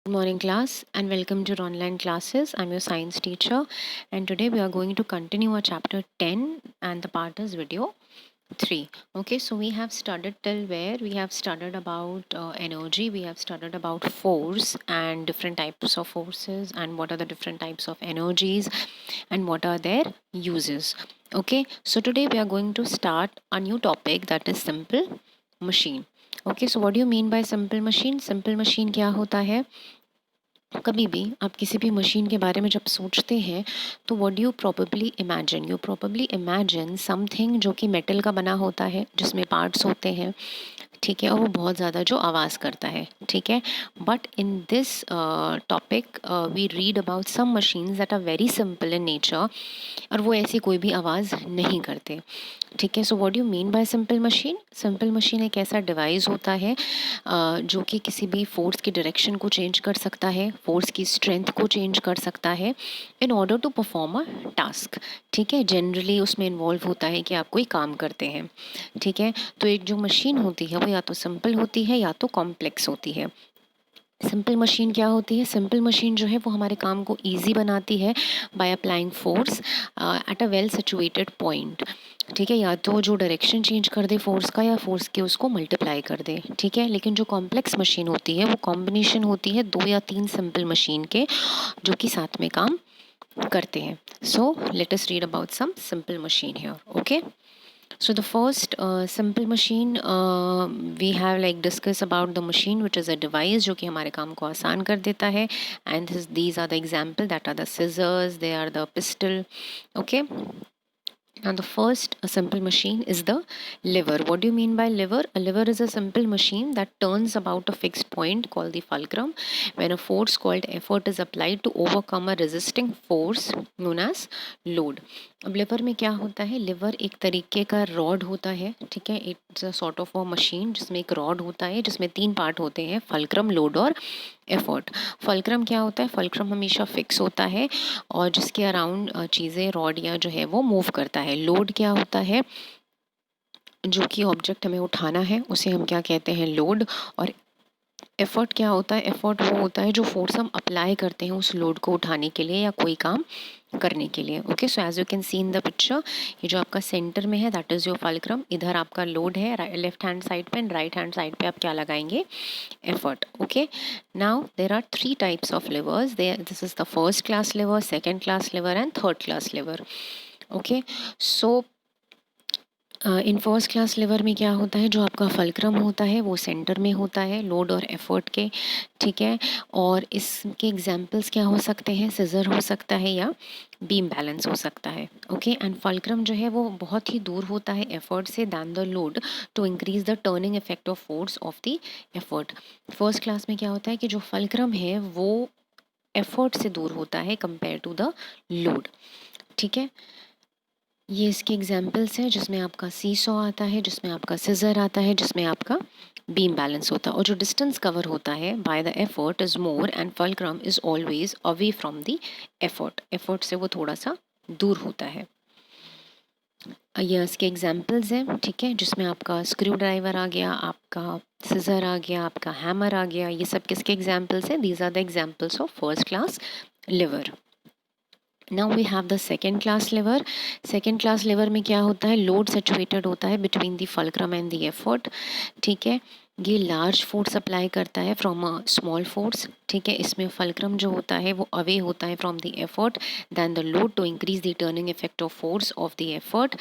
Good morning, class, and welcome to your online classes. I'm your science teacher, and today we are going to continue our chapter 10, and the part is video 3. Okay, so we have studied till where we have studied about energy, we have studied about force and different types of forces, and what are the different types of energies, and what are their uses. Okay, so today we are going to start a new topic, that is simple machine. Okay, so what do you mean by simple machine? Simple machine क्या होता है? कभी भी आप किसी भी machine के बारे में जब सोचते हैं तो what do you probably imagine something जो कि मेटल का बना होता है, जिसमें पार्ट्स होते हैं, ठीक है, और वो बहुत ज़्यादा जो आवाज़ करता है, ठीक है. But in this topic we read about some machines that are very simple in nature, और वो ऐसी कोई भी आवाज़ नहीं करते, ठीक है. So what do you mean bye simple machine? Simple machine एक ऐसा डिवाइस होता है जो कि किसी भी फोर्स की डायरेक्शन को चेंज कर सकता है, फोर्स की स्ट्रेंथ को चेंज कर सकता है in order to perform a task, ठीक है. जनरली उसमें इन्वॉल्व होता है कि आप कोई काम करते हैं, ठीक है. तो एक जो मशीन होती है वो या तो सिंपल होती है या तो कॉम्प्लेक्स होती है. सिंपल मशीन क्या होती है? सिंपल मशीन जो है वो हमारे काम को ईजी बनाती है by applying force at a well situated point, ठीक है. या तो जो डायरेक्शन चेंज कर दे फोर्स का, या फोर्स के उसको मल्टीप्लाई कर दे, ठीक है. लेकिन जो कॉम्प्लेक्स मशीन होती है वो कॉम्बिनेशन होती है 2 या 3 सिंपल मशीन के, जो कि साथ में काम करते हैं. So let us read about some simple machine here. Okay, so the first simple machine we have like discuss about the machine which is a device जो कि हमारे काम को आसान कर देता है. And these are the example, that are the scissors, they are the pistol. Okay, now the first simple machine is the lever. What do you mean by lever? A lever is a simple machine that turns about a fixed point called the fulcrum when a force called effort is applied to overcome a resisting force known as load. अब लेवर में क्या होता है? लेवर एक तरीके का rod होता है, ठीक है. It's a sort of a machine जिसमें एक रॉड होता है, जिसमें 3 पार्ट होते हैं, फल्क्रम, लोड और एफर्ट. फल्क्रम क्या होता है? फल्क्रम हमेशा फिक्स होता है और जिसके अराउंड चीज़ें, रॉड या जो है वो मूव करता है. लोड क्या होता है? जो कि ऑब्जेक्ट हमें उठाना है उसे हम क्या कहते हैं? लोड. और एफर्ट क्या होता है? एफर्ट वो होता है जो फोर्स हम अप्लाई करते हैं उस लोड को उठाने के लिए या कोई काम करने के लिए. Okay, so as you can see in the picture, ये जो आपका सेंटर में है दैट इज योर फल्क्रम. इधर आपका लोड है लेफ्ट हैंड साइड पे, एंड राइट हैंड साइड पे आप क्या लगाएंगे? Effort. Okay, now there are 3 types of levers. This is the first class lever, second class lever and third class lever. Okay, so in first class lever में क्या होता है? जो आपका फल्क्रम होता है वो सेंटर में होता है, लोड और एफर्ट के, ठीक है. और इसके एग्जांपल्स क्या हो सकते हैं? सिजर हो सकता है या बीम बैलेंस हो सकता है. ओके, एंड फल्क्रम जो है वो बहुत ही दूर होता है एफर्ट से than the load to increase the turning effect of force of the effort. First class में क्या होता है कि जो फल्क्रम है वो एफर्ट से दूर होता है कंपेयर टू द लोड, ठीक है. ये इसके एग्जाम्पल्स हैं जिसमें आपका सी सॉ आता है, जिसमें आपका सिजर आता है, जिसमें आपका बीम बैलेंस होता है. और जो डिस्टेंस कवर होता है by the effort is more and fulcrum is always away from the effort. Effort से वो थोड़ा सा दूर होता है. ये इसके एग्जाम्पल्स हैं, ठीक है, जिसमें आपका स्क्रू ड्राइवर आ गया, आपका सिजर आ गया, आपका हैमर आ गया. ये सब किसके एग्जाम्पल्स हैं? These are the examples of first class lever. Now we have the second class lever. Second class lever में क्या होता है? लोड सिचुएटेड होता है between the fulcrum and the effort, ठीक है. ये लार्ज फोर्स अप्लाई करता है फ्रॉम अ स्मॉल फोर्स, ठीक है. इसमें फल्क्रम जो होता है वो अवे होता है from the effort than the load to increase the turning effect of force of the effort,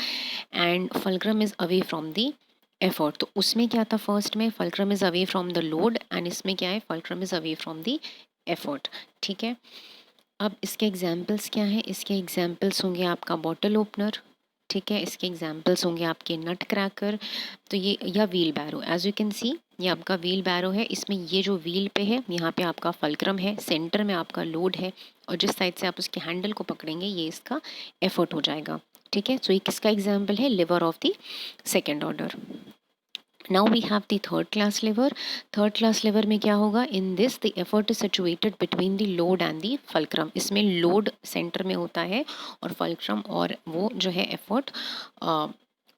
and fulcrum is away from the effort. तो उसमें क्या था? फर्स्ट में fulcrum is away from the load, and इसमें क्या है? Fulcrum is away from the effort, ठीक है. अब इसके एग्जाम्पल्स क्या हैं? इसके एग्जाम्पल्स होंगे आपका बॉटल ओपनर, ठीक है. इसके एग्जाम्पल्स होंगे आपके नट क्रैकर, तो ये, या wheelbarrow. As you can see ये आपका व्हील बैरो है. इसमें ये जो व्हील पे है यहाँ पे आपका फल्क्रम है, सेंटर में आपका लोड है, और जिस साइड से आप उसके हैंडल को पकड़ेंगे ये इसका एफर्ट हो जाएगा, ठीक है. सो ये किसका एग्जाम्पल है? Lever of the second order. Now we have the third class lever. Third class lever में क्या होगा? In this the effort is situated between the load and the fulcrum. इसमें लोड सेंटर में होता है और फल्क्रम और वो जो है एफर्ट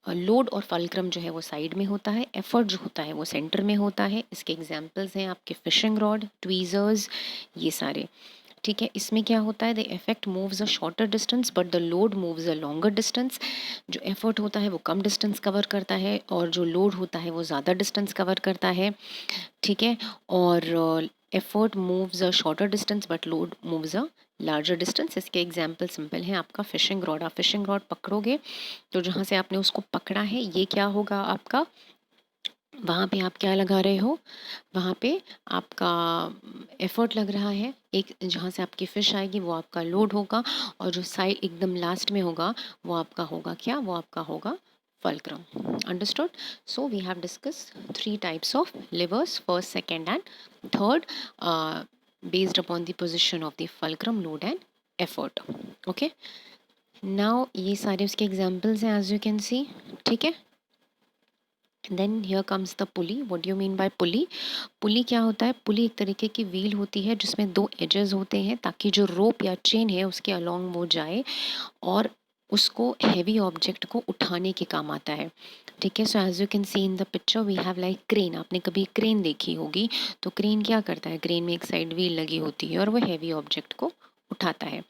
लोड और फल्क्रम जो है वो साइड में होता है, एफर्ट जो होता है वो सेंटर में होता है। इसके एग्जांपल्स हैं आपके फिशिंग रॉड, ट्वीजर्स, ये सारे। ठीक है, इसमें क्या होता है, the effect moves a shorter distance but the load moves a longer distance. जो एफर्ट होता है वो कम डिस्टेंस कवर करता है और जो लोड होता है वो ज़्यादा डिस्टेंस कवर करता है। ठीक है, और effort moves a shorter distance but load moves a larger distance. इसके एग्जाम्पल सिंपल हैं आपका फिशिंग रॉड। आप फिशिंग रॉड पकड़ोगे तो जहाँ से आपने उसको पकड़ा है ये क्या होगा आपका, वहाँ पे आप क्या लगा रहे हो, वहाँ पे आपका एफर्ट लग रहा है। एक जहाँ से आपकी फिश आएगी वो आपका लोड होगा, और जो साइड एकदम लास्ट में होगा वो आपका होगा क्या, वो आपका होगा fulcrum. Understood? So we have discussed three types of levers, first, second and third, based upon the position of the fulcrum, load and effort. Okay, now ये सारे उसके examples हैं as you can see. ठीक है, then here comes the pulley. What do you mean by pulley? Pulley क्या होता है, पुली एक तरीके की व्हील होती है जिसमें दो एजेस होते हैं ताकि जो रोप या चेन है उसके अलोंग वो जाए और उसको हैवी ऑब्जेक्ट को उठाने के काम आता है। ठीक है, so as you can see in the picture we have like crane. आपने कभी क्रेन देखी होगी, तो क्रेन क्या करता है, क्रेन में एक साइड व्हील लगी होती है और वो हैवी ऑब्जेक्ट को उठाता है।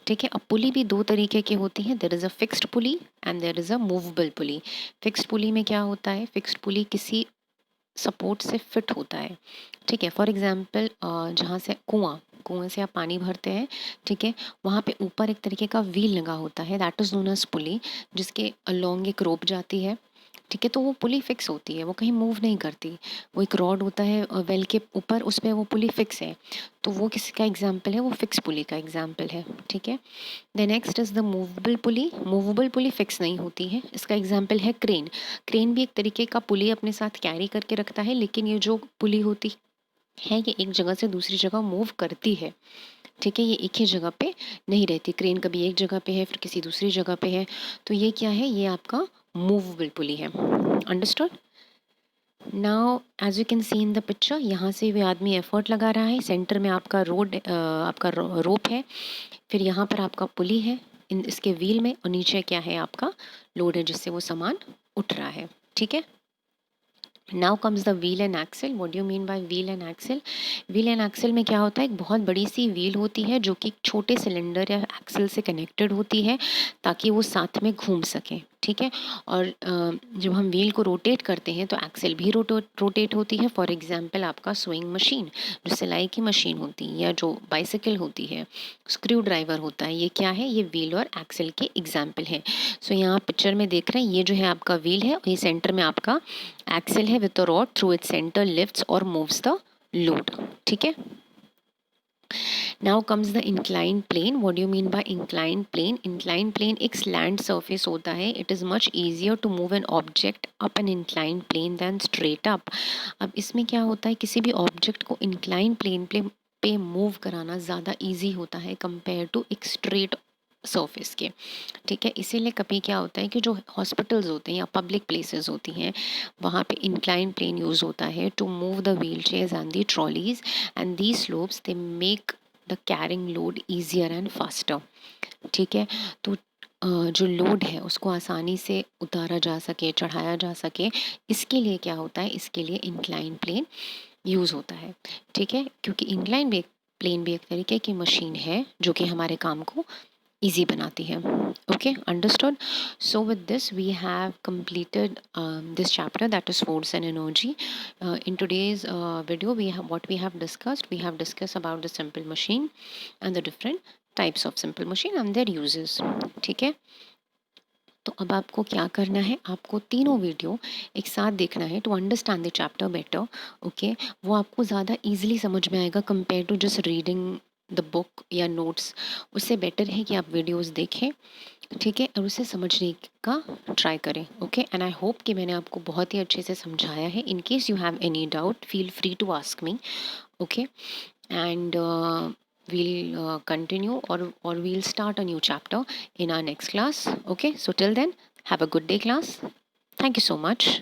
ठीक है, अब पुली भी दो तरीके की होती हैं, there is a fixed pulley and there is a movable pulley. Fixed pulley में क्या होता है, फिक्स्ड पुली किसी सपोर्ट से फिट होता है। ठीक है, फॉर एग्जांपल जहाँ से कुएं से आप पानी भरते हैं, ठीक है, वहाँ पे ऊपर एक तरीके का व्हील लगा होता है, दैट इज नोन एज पुली, जिसके अलोंग एक रोप जाती है। ठीक है, तो वो पुली फिक्स होती है, वो कहीं मूव नहीं करती। वो एक रॉड होता है वेल के ऊपर, उस पर वो पुली फिक्स है। तो वो किसी का एग्जाम्पल है, वो फिक्स पुली का एग्जाम्पल है। ठीक है, the next is the movable pulley. Movable pulley fix नहीं होती है, इसका एग्जाम्पल है क्रेन। क्रेन भी एक तरीके का पुली अपने साथ कैरी करके रखता है, लेकिन ये जो पुली होती है ये एक जगह से दूसरी जगह मूव करती है। ठीक है, ये एक ही जगह पे नहीं रहती। क्रेन कभी एक जगह पे है फिर किसी दूसरी जगह पे है, तो ये क्या है, ये आपका मूवेबल पुली है। Understood? Now as you can see in the picture, यहाँ से भी आदमी एफर्ट लगा रहा है, सेंटर में आपका आपका रोप है, फिर यहाँ पर आपका पुली है इन इसके व्हील में, और नीचे क्या है, आपका लोड है जिससे वो सामान उठ रहा है। ठीक है, now comes the wheel and axle. What do you mean by wheel and axle? Wheel and axle में क्या होता है, एक बहुत बड़ी सी व्हील होती है जो कि छोटे सिलेंडर या एक्सल से कनेक्टेड होती है ताकि वो साथ में घूम सके। ठीक है, और जब हम व्हील को रोटेट करते हैं तो एक्सल भी रोटेट होती है। फॉर एग्जांपल आपका स्विंग मशीन, जो सिलाई की मशीन होती है, या जो बाइसिकल होती है, स्क्रू ड्राइवर होता है, ये क्या है, ये व्हील और एक्सल के एग्जाम्पल है। सो यहाँ पिक्चर में देख रहे हैं, ये जो है आपका व्हील है और ये सेंटर में आपका एक्सल है with the rod through its centre lifts और मूव्स द लोड। ठीक है, now comes the incline plane. What do you mean by incline plane? Incline plane एक स्लैंट सरफेस होता है। It is much easier to move an object up an incline plane than straight up. अब इसमें क्या होता है, किसी भी ऑब्जेक्ट को इंक्लाइन प्लेन पे मूव कराना ज़्यादा ईजी होता है कंपेयर टू एक स्ट्रेट सरफेस के। ठीक है, इसीलिए कभी क्या होता है कि जो हॉस्पिटल्स होते हैं या पब्लिक प्लेसेस होती हैं, वहाँ पे इंक्लाइन प्लेन यूज़ होता है to move the wheelchairs and the trolleys, and the slopes they make the carrying load easier and faster. ठीक है, तो जो लोड है उसको आसानी से उतारा जा सके, चढ़ाया जा सके, इसके लिए क्या होता है, इसके लिए इंक्लाइन प्लेन यूज़ होता है। ठीक है, क्योंकि इंक्लाइन प्लेन भी एक तरीके की मशीन है जो कि हमारे काम को easy बनाती है। Okay, understood? So with this we have completed this chapter, that is force and energy. In today's video we have discussed about the simple machine and the different types of simple machine and their uses. ठीक है, तो अब आपको क्या करना है, आपको तीनों वीडियो एक साथ देखना है to understand the chapter better. Okay, वो आपको ज़्यादा इजीली समझ में आएगा compare to just reading the book या नोट्स। उससे बेटर है कि आप वीडियोस देखें, ठीक है, और उसे समझने का ट्राई करें। ओके, एंड आई होप कि मैंने आपको बहुत ही अच्छे से समझाया है। In case you have any doubt feel free to ask me. Okay, and we'll continue, or we'll start a new chapter in our next class. Okay, so till then, have a good day class. Thank you so much.